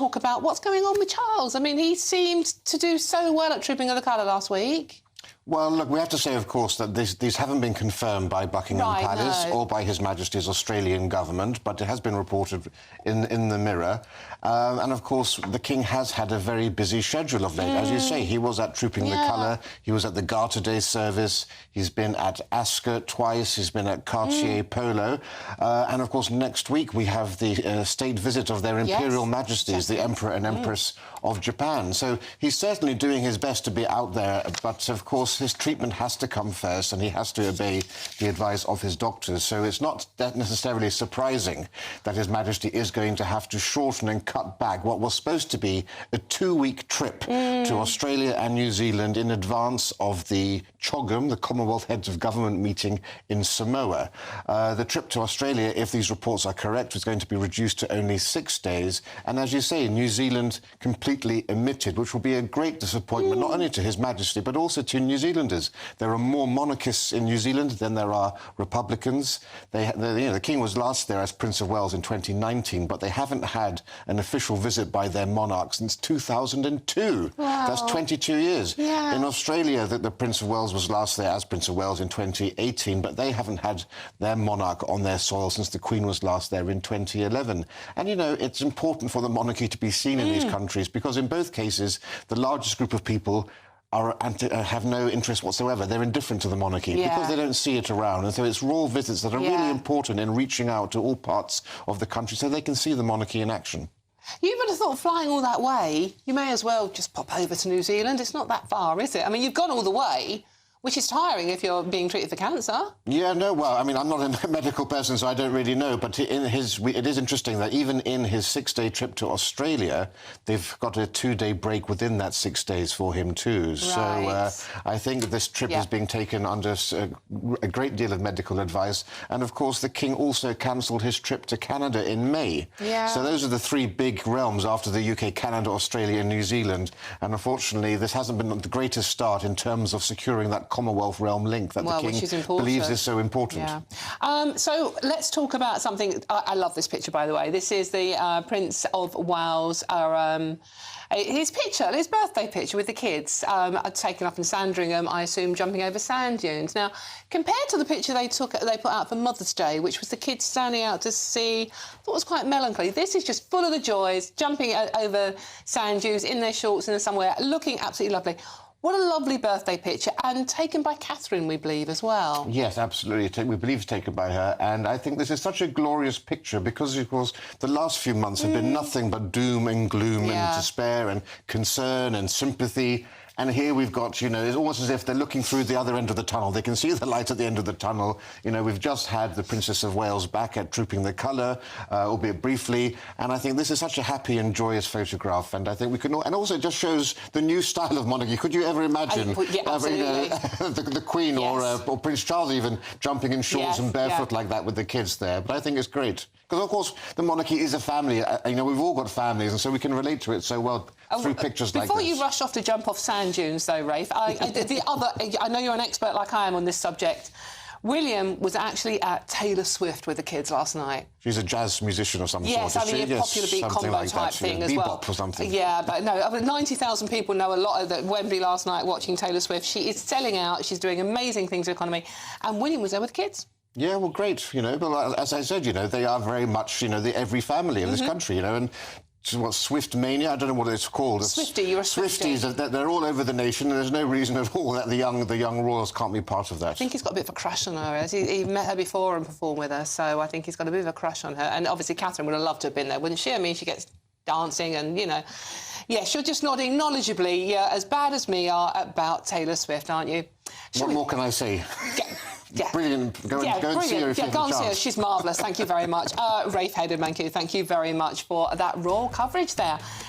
talk about what's going on with Charles. I mean, he seemed to do so well at Trooping of the Colour last week. Well, look, we have to say, of course, that these haven't been confirmed by Buckingham Palace or by His Majesty's Australian government, but it has been reported in the Mirror. And, of course, the King has had a very busy schedule of late. As you say, he was at Trooping the Colour, he was at the Garter Day service, he's been at Ascot twice, he's been at Cartier Polo. And, of course, next week we have the state visit of their Imperial Majesties, the Emperor and Empress of Japan. So he's certainly doing his best to be out there, but, of course, his treatment has to come first and he has to obey the advice of his doctors. So it's not that necessarily surprising that His Majesty is going to have to shorten and cut back what was supposed to be a 2-week trip to Australia and New Zealand in advance of the CHOGM, the Commonwealth Heads of Government meeting in Samoa. The trip to Australia, if these reports are correct, was going to be reduced to only 6 days. And as you say, New Zealand completely omitted, which will be a great disappointment, not only to His Majesty, but also to New Zealanders. There are more monarchists in New Zealand than there are Republicans. The King was last there as Prince of Wales in 2019, but they haven't had an official visit by their monarch since 2002. Wow. That's 22 years. Yeah. In Australia, the Prince of Wales was last there as Prince of Wales in 2018, but they haven't had their monarch on their soil since the Queen was last there in 2011. And, you know, it's important for the monarchy to be seen in these countries because in both cases, the largest group of people have no interest whatsoever. They're indifferent to the monarchy because they don't see it around. And so it's royal visits that are really important in reaching out to all parts of the country so they can see the monarchy in action. You would have thought flying all that way, you may as well just pop over to New Zealand. It's not that far, is it? I mean, you've gone all the way, which is tiring if you're being treated for cancer. Yeah, no, well, I mean, I'm not a medical person, so I don't really know, but it is interesting that even in his 6-day trip to Australia, they've got a 2-day break within that 6 days for him too. Right. So I think this trip is being taken under a great deal of medical advice. And, of course, the King also cancelled his trip to Canada in May. Yeah. So those are the 3 big realms after the UK, Canada, Australia and New Zealand. And, unfortunately, this hasn't been the greatest start in terms of securing that Commonwealth realm link that the King believes is so important. Yeah. So let's talk about something. I love this picture, by the way. This is the Prince of Wales. His picture, his birthday picture with the kids, taken up in Sandringham, I assume, jumping over sand dunes. Now, compared to the picture they put out for Mother's Day, which was the kids standing out to sea, I thought it was quite melancholy. This is just full of the joys, jumping over sand dunes in their shorts in the somewhere, looking absolutely lovely. What a lovely birthday picture, and taken by Catherine, we believe, as well. Yes, absolutely. We believe it's taken by her, and I think this is such a glorious picture because, of course, the last few months have been nothing but doom and gloom and despair and concern and sympathy. And here we've got, you know, it's almost as if they're looking through the other end of the tunnel. They can see the light at the end of the tunnel. You know, we've just had the Princess of Wales back at Trooping the Colour, albeit briefly. And I think this is such a happy and joyous photograph. And I think we can... And also it just shows the new style of monarchy. Could you ever imagine the Queen or Prince Charles even jumping in shorts and barefoot like that with the kids there? But I think it's great. Because, of course, the monarchy is a family. You know, we've all got families, and so we can relate to it so well through pictures like this. Before you rush off to jump off sand dunes, though, Rafe, I know you're an expert like I am on this subject. William was actually at Taylor Swift with the kids last night. She's a jazz musician or something. Yes, I mean, a popular beat combo like type thing as well. Bebop or something. Yeah, but no, 90,000 people know a lot of Wembley last night watching Taylor Swift. She is selling out. She's doing amazing things for the economy. And William was there with the kids. Yeah, well, great, you know, but as I said, you know, they are very much, you know, every family of this country, you know, and what, Swift mania? I don't know what it's called. Swiftie, you're a Swiftie. Swifties, they're all over the nation, and there's no reason at all that the young royals can't be part of that. I think he's got a bit of a crush on her. He met her before and performed with her, so I think he's got a bit of a crush on her. And obviously Catherine would have loved to have been there, wouldn't she? I mean, she gets dancing and, you know... Yes, you're just nodding knowledgeably, as bad as me are about Taylor Swift, aren't you? What more can I say? Yeah. Brilliant. Go and see her if you have a chance. Go and see her. She's marvellous. Thank you very much. Rafe Heydel-Mankoo, thank you very much for that royal coverage there.